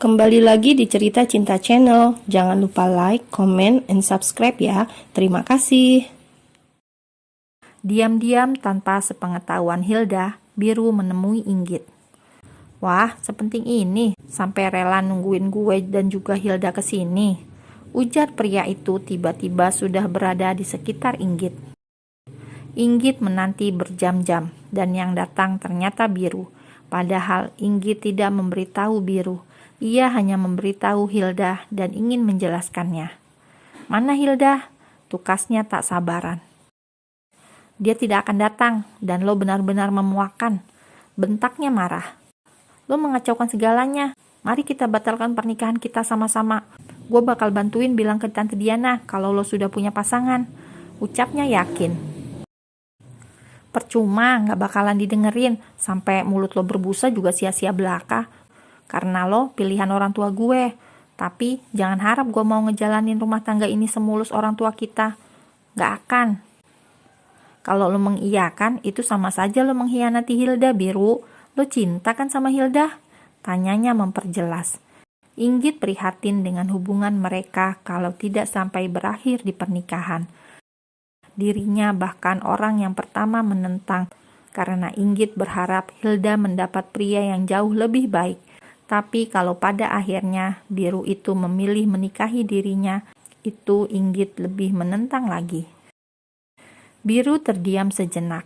Kembali lagi di Cerita Cinta Channel. Jangan lupa like, comment, and subscribe ya. Terima kasih. Diam-diam tanpa sepengetahuan Hilda, Biru menemui Inggit. Wah, sepenting ini sampai rela nungguin gue dan juga Hilda kesini. Ujar pria itu tiba-tiba sudah berada di sekitar Inggit. Inggit menanti berjam-jam dan yang datang ternyata Biru. Padahal Inggit tidak memberitahu Biru. Ia hanya memberitahu Hilda dan ingin menjelaskannya. Mana Hilda? Tukasnya tak sabaran. Dia tidak akan datang dan lo benar-benar memuakan. Bentaknya marah. Lo mengacaukan segalanya. Mari kita batalkan pernikahan kita sama-sama. Gue bakal bantuin bilang ke Tante Diana kalau lo sudah punya pasangan. Ucapnya yakin. Percuma, gak bakalan didengerin. Sampai mulut lo berbusa juga sia-sia belaka. Karena lo pilihan orang tua gue. Tapi jangan harap gue mau ngejalanin rumah tangga ini semulus orang tua kita. Gak akan. Kalau lo mengiyakan, itu sama saja lo mengkhianati Hilda, Biru. Lo cinta kan sama Hilda? Tanyanya memperjelas. Inggit prihatin dengan hubungan mereka kalau tidak sampai berakhir di pernikahan. Dirinya bahkan orang yang pertama menentang, karena Inggit berharap Hilda mendapat pria yang jauh lebih baik. Tapi kalau pada akhirnya Biru itu memilih menikahi dirinya, itu Inggit lebih menentang lagi. Biru terdiam sejenak.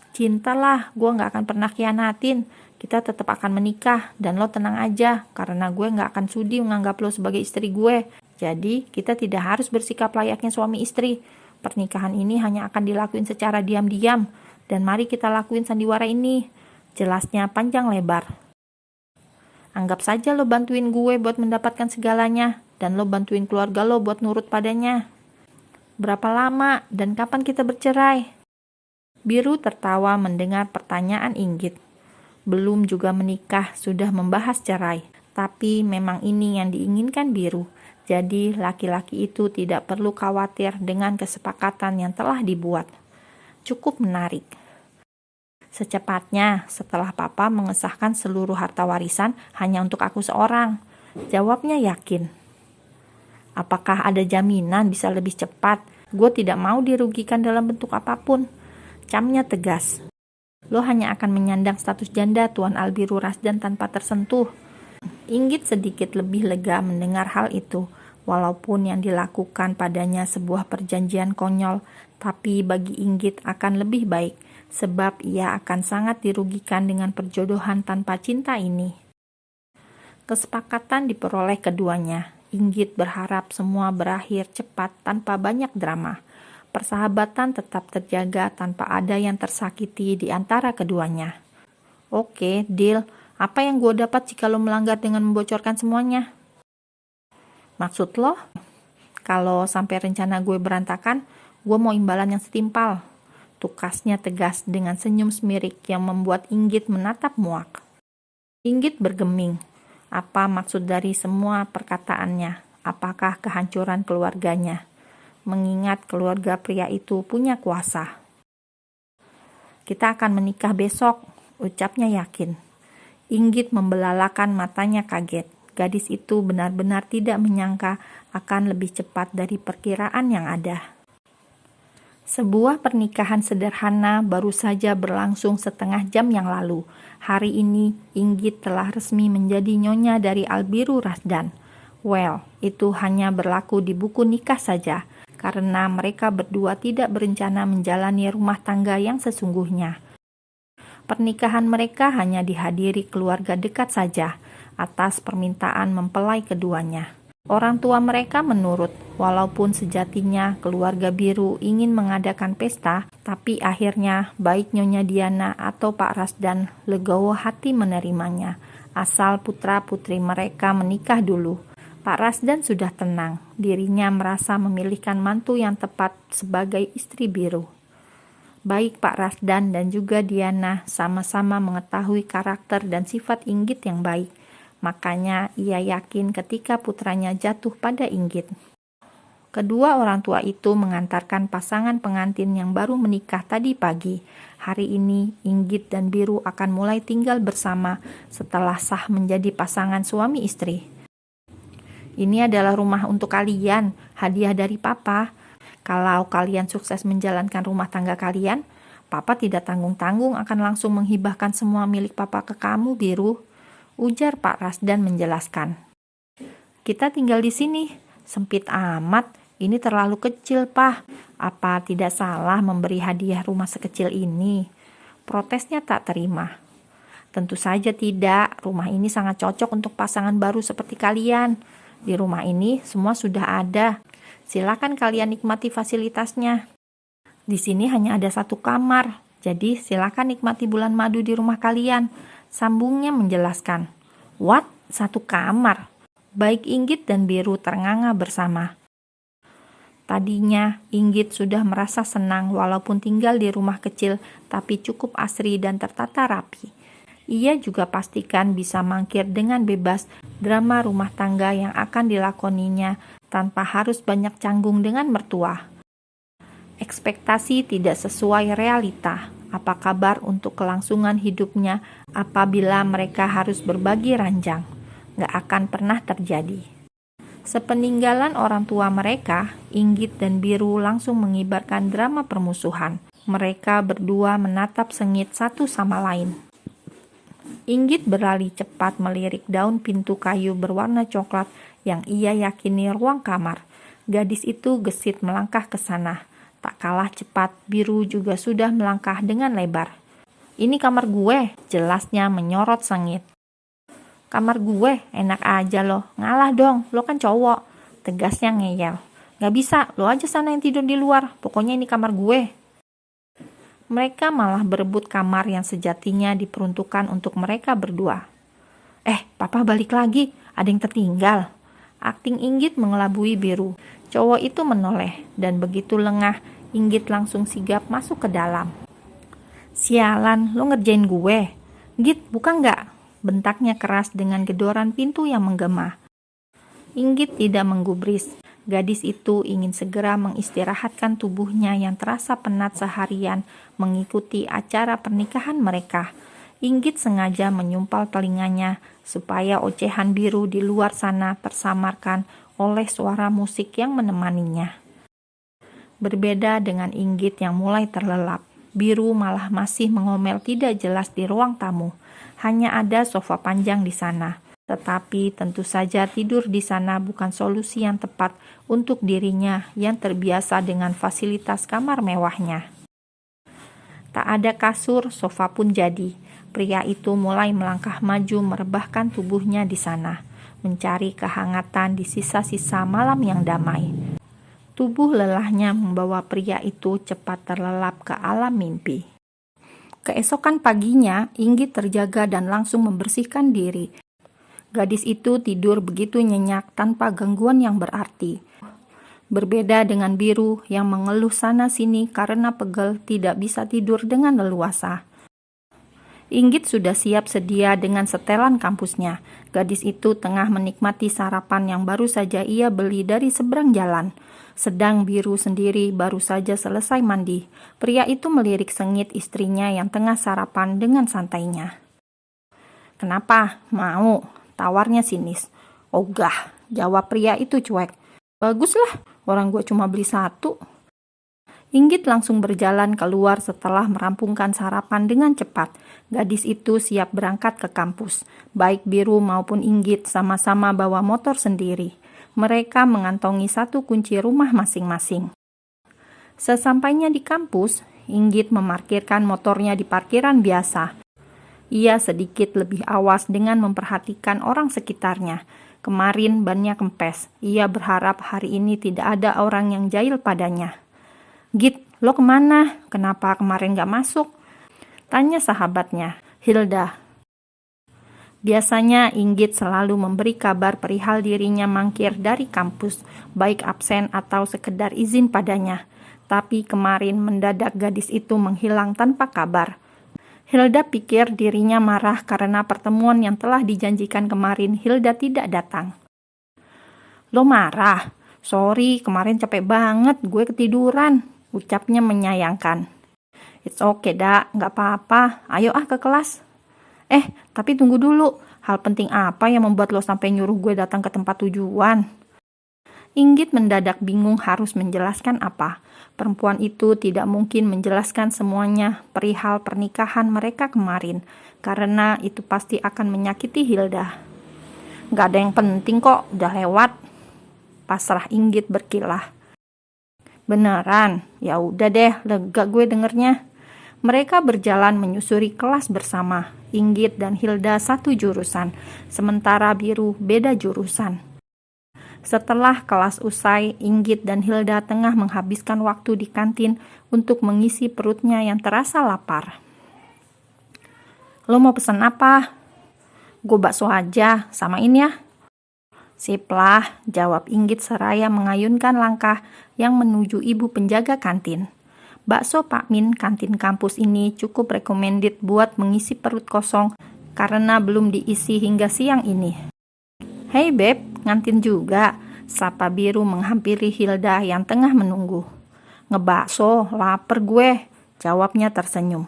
Cintalah, gue gak akan pernah khianatin. Kita tetap akan menikah dan lo tenang aja, karena gue gak akan sudi menganggap lo sebagai istri gue. Jadi kita tidak harus bersikap layaknya suami istri. Pernikahan ini hanya akan dilakuin secara diam-diam, dan mari kita lakuin sandiwara ini. Jelasnya panjang lebar. Anggap saja lo bantuin gue buat mendapatkan segalanya, dan lo bantuin keluarga lo buat nurut padanya. Berapa lama dan kapan kita bercerai? Biru tertawa mendengar pertanyaan Inggit. Belum juga menikah sudah membahas cerai, tapi memang ini yang diinginkan Biru. Jadi laki-laki itu tidak perlu khawatir dengan kesepakatan yang telah dibuat. Cukup menarik. Secepatnya setelah papa mengesahkan seluruh harta warisan hanya untuk aku seorang. Jawabnya yakin. Apakah ada jaminan bisa lebih cepat? Gue tidak mau dirugikan dalam bentuk apapun. Camnya tegas. Lo hanya akan menyandang status janda Tuan Albiru Rasdan tanpa tersentuh. Inggit sedikit lebih lega mendengar hal itu. Walaupun yang dilakukan padanya sebuah perjanjian konyol, tapi bagi Inggit akan lebih baik. Sebab ia akan sangat dirugikan dengan perjodohan tanpa cinta ini. Kesepakatan diperoleh keduanya. Inggit berharap semua berakhir cepat tanpa banyak drama. Persahabatan tetap terjaga tanpa ada yang tersakiti di antara keduanya. Oke, deal. Apa yang gue dapat jika lo melanggar dengan membocorkan semuanya? Maksud lo? Kalau sampai rencana gue berantakan, gue mau imbalan yang setimpal. Tukasnya tegas dengan senyum semirik yang membuat Inggit menatap muak. Inggit bergeming. Apa maksud dari semua perkataannya? Apakah kehancuran keluarganya? Mengingat keluarga pria itu punya kuasa. Kita akan menikah besok, ucapnya yakin. Inggit membelalakan matanya kaget. Gadis itu benar-benar tidak menyangka akan lebih cepat dari perkiraan yang ada. Sebuah pernikahan sederhana baru saja berlangsung setengah jam yang lalu. Hari ini Inggit telah resmi menjadi nyonya dari Albiru Rasdan. Well, itu hanya berlaku di buku nikah saja, karena mereka berdua tidak berencana menjalani rumah tangga yang sesungguhnya. Pernikahan mereka hanya dihadiri keluarga dekat saja, atas permintaan mempelai keduanya. Orang tua mereka menurut, walaupun sejatinya keluarga Biru ingin mengadakan pesta, tapi akhirnya baik Nyonya Diana atau Pak Rasdan legowo hati menerimanya, asal putra-putri mereka menikah dulu. Pak Rasdan sudah tenang, dirinya merasa memilihkan mantu yang tepat sebagai istri Biru. Baik Pak Rasdan dan juga Diana sama-sama mengetahui karakter dan sifat Inggit yang baik. Makanya ia yakin ketika putranya jatuh pada Inggit. Kedua orang tua itu mengantarkan pasangan pengantin yang baru menikah tadi pagi. Hari ini Inggit dan Biru akan mulai tinggal bersama setelah sah menjadi pasangan suami istri. Ini adalah rumah untuk kalian, hadiah dari Papa. Kalau kalian sukses menjalankan rumah tangga kalian, Papa tidak tanggung-tanggung akan langsung menghibahkan semua milik Papa ke kamu, Biru. Ujar Pak Rasdan menjelaskan. Kita tinggal di sini, sempit amat, ini terlalu kecil, Pak. Apa tidak salah memberi hadiah rumah sekecil ini? Protesnya tak terima. Tentu saja tidak, rumah ini sangat cocok untuk pasangan baru seperti kalian. Di rumah ini semua sudah ada. Silakan kalian nikmati fasilitasnya. Di sini hanya ada satu kamar, jadi silakan nikmati bulan madu di rumah kalian. Sambungnya menjelaskan. What? Satu kamar? Baik Inggit dan Biru ternganga bersama. Tadinya Inggit sudah merasa senang walaupun tinggal di rumah kecil tapi cukup asri dan tertata rapi. Ia juga pastikan bisa mangkir dengan bebas drama rumah tangga yang akan dilakoninya tanpa harus banyak canggung dengan mertua. Ekspektasi tidak sesuai realita. Apa kabar untuk kelangsungan hidupnya apabila mereka harus berbagi ranjang? Gak akan pernah terjadi. Sepeninggalan orang tua mereka, Inggit dan Biru langsung mengibarkan drama permusuhan. Mereka berdua menatap sengit satu sama lain. Inggit berlari cepat melirik daun pintu kayu berwarna coklat yang ia yakini ruang kamar. Gadis itu gesit melangkah ke sana. Tak kalah cepat, Biru juga sudah melangkah dengan lebar. Ini kamar gue, jelasnya menyorot sengit. Kamar gue, enak aja lo, ngalah dong, lo kan cowok, tegasnya ngeyel. Gak bisa, lo aja sana yang tidur di luar, pokoknya ini kamar gue. Mereka malah berebut kamar yang sejatinya diperuntukkan untuk mereka berdua. Papa balik lagi, ada yang tertinggal. Akting Inggit mengelabui Biru. Cowok itu menoleh, dan begitu lengah, Inggit langsung sigap masuk ke dalam. Sialan, lo ngerjain gue. Git, buka nggak? Bentaknya keras dengan gedoran pintu yang menggema. Inggit tidak menggubris. Gadis itu ingin segera mengistirahatkan tubuhnya yang terasa penat seharian mengikuti acara pernikahan mereka. Inggit sengaja menyumpal telinganya supaya ocehan Biru di luar sana tersamarkan oleh suara musik yang menemaninya. Berbeda dengan Inggit yang mulai terlelap, Biru malah masih mengomel tidak jelas di ruang tamu. Hanya ada sofa panjang di sana. Tetapi tentu saja tidur di sana bukan solusi yang tepat untuk dirinya yang terbiasa dengan fasilitas kamar mewahnya. Tak ada kasur, sofa pun jadi. Pria itu mulai melangkah maju merebahkan tubuhnya di sana, mencari kehangatan di sisa-sisa malam yang damai. Tubuh lelahnya membawa pria itu cepat terlelap ke alam mimpi. Keesokan paginya, Inggit terjaga dan langsung membersihkan diri. Gadis itu tidur begitu nyenyak tanpa gangguan yang berarti. Berbeda dengan Biru yang mengeluh sana-sini karena pegel tidak bisa tidur dengan leluasa. Inggit sudah siap sedia dengan setelan kampusnya. Gadis itu tengah menikmati sarapan yang baru saja ia beli dari seberang jalan. Sedang Biru sendiri baru saja selesai mandi. Pria itu melirik sengit istrinya yang tengah sarapan dengan santainya. Kenapa? Mau? Tawarnya sinis. Ogah, jawab pria itu cuek. Baguslah, orang gue cuma beli satu. Inggit langsung berjalan keluar setelah merampungkan sarapan dengan cepat. Gadis itu siap berangkat ke kampus. Baik Biru maupun Inggit sama-sama bawa motor sendiri. Mereka mengantongi satu kunci rumah masing-masing. Sesampainya di kampus, Inggit memarkirkan motornya di parkiran biasa. Ia sedikit lebih awas dengan memperhatikan orang sekitarnya. Kemarin bannya kempes. Ia berharap hari ini tidak ada orang yang jahil padanya. Git, lo kemana? Kenapa kemarin gak masuk? Tanya sahabatnya, Hilda. Biasanya Inggit selalu memberi kabar perihal dirinya mangkir dari kampus, baik absen atau sekedar izin padanya. Tapi kemarin mendadak gadis itu menghilang tanpa kabar. Hilda pikir dirinya marah karena pertemuan yang telah dijanjikan kemarin Hilda tidak datang. Lo marah? Sorry, kemarin capek banget, gue ketiduran, ucapnya menyayangkan. It's okay, gak apa-apa, ayo ke kelas. Tapi tunggu dulu, Hal penting apa yang membuat lo sampai nyuruh gue datang ke tempat tujuan? Inggit mendadak bingung harus menjelaskan apa. Perempuan itu tidak mungkin menjelaskan semuanya perihal pernikahan mereka kemarin, karena itu pasti akan menyakiti Hilda. Gak ada yang penting kok, udah lewat. Pasrah Inggit berkilah. Beneran? Ya udah deh, lega gue dengernya. Mereka berjalan menyusuri kelas bersama. Inggit dan Hilda satu jurusan, sementara Biru beda jurusan. Setelah kelas usai, Inggit dan Hilda tengah menghabiskan waktu di kantin untuk mengisi perutnya yang terasa lapar. Lo mau pesan apa? Gue bakso aja, samain ya. Sip lah, jawab Inggit seraya mengayunkan langkah yang menuju ibu penjaga kantin. Bakso Pak Min kantin kampus ini cukup recommended buat mengisi perut kosong karena belum diisi hingga siang ini. Hey beb, ngantin juga, sapa Biru menghampiri Hilda yang tengah menunggu. Ngebakso, lapar gue, jawabnya tersenyum.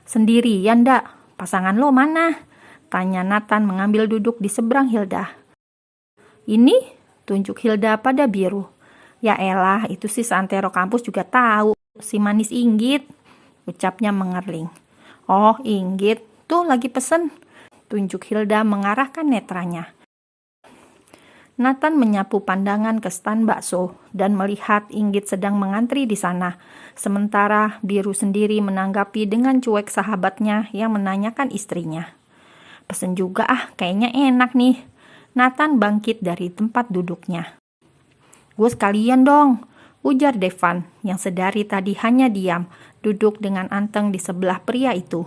Sendirian dak, pasangan lo mana? Tanya Nathan mengambil duduk di seberang Hilda. Ini, tunjuk Hilda pada Biru. Ya elah, itu sih santero kampus juga tahu. Si manis Inggit, ucapnya mengerling. Oh, Inggit, tuh lagi pesen. Tunjuk Hilda mengarahkan netranya. Nathan menyapu pandangan ke stan bakso dan melihat Inggit sedang mengantri di sana. Sementara Biru sendiri menanggapi dengan cuek sahabatnya yang menanyakan istrinya. Pesen juga ah, kayaknya enak nih. Nathan bangkit dari tempat duduknya. Gue sekalian dong, ujar Devan yang sedari tadi hanya diam, duduk dengan anteng di sebelah pria itu.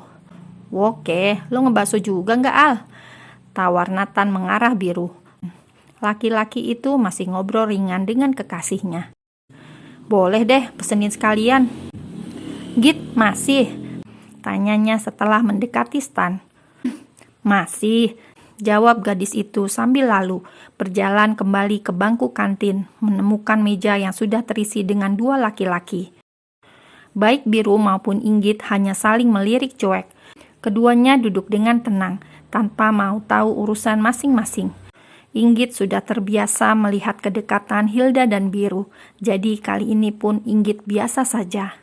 Oke, lo ngebakso juga nggak Al? Tawar Nathan mengarah Biru. Laki-laki itu masih ngobrol ringan dengan kekasihnya. Boleh deh, pesenin sekalian. Git, masih? Tanyanya setelah mendekati stan. Masih, jawab gadis itu sambil lalu berjalan kembali ke bangku kantin, menemukan meja yang sudah terisi dengan dua laki-laki. Baik Biru maupun Inggit hanya saling melirik cuek. Keduanya duduk dengan tenang, tanpa mau tahu urusan masing-masing. Inggit sudah terbiasa melihat kedekatan Hilda dan Biru, jadi kali ini pun Inggit biasa saja.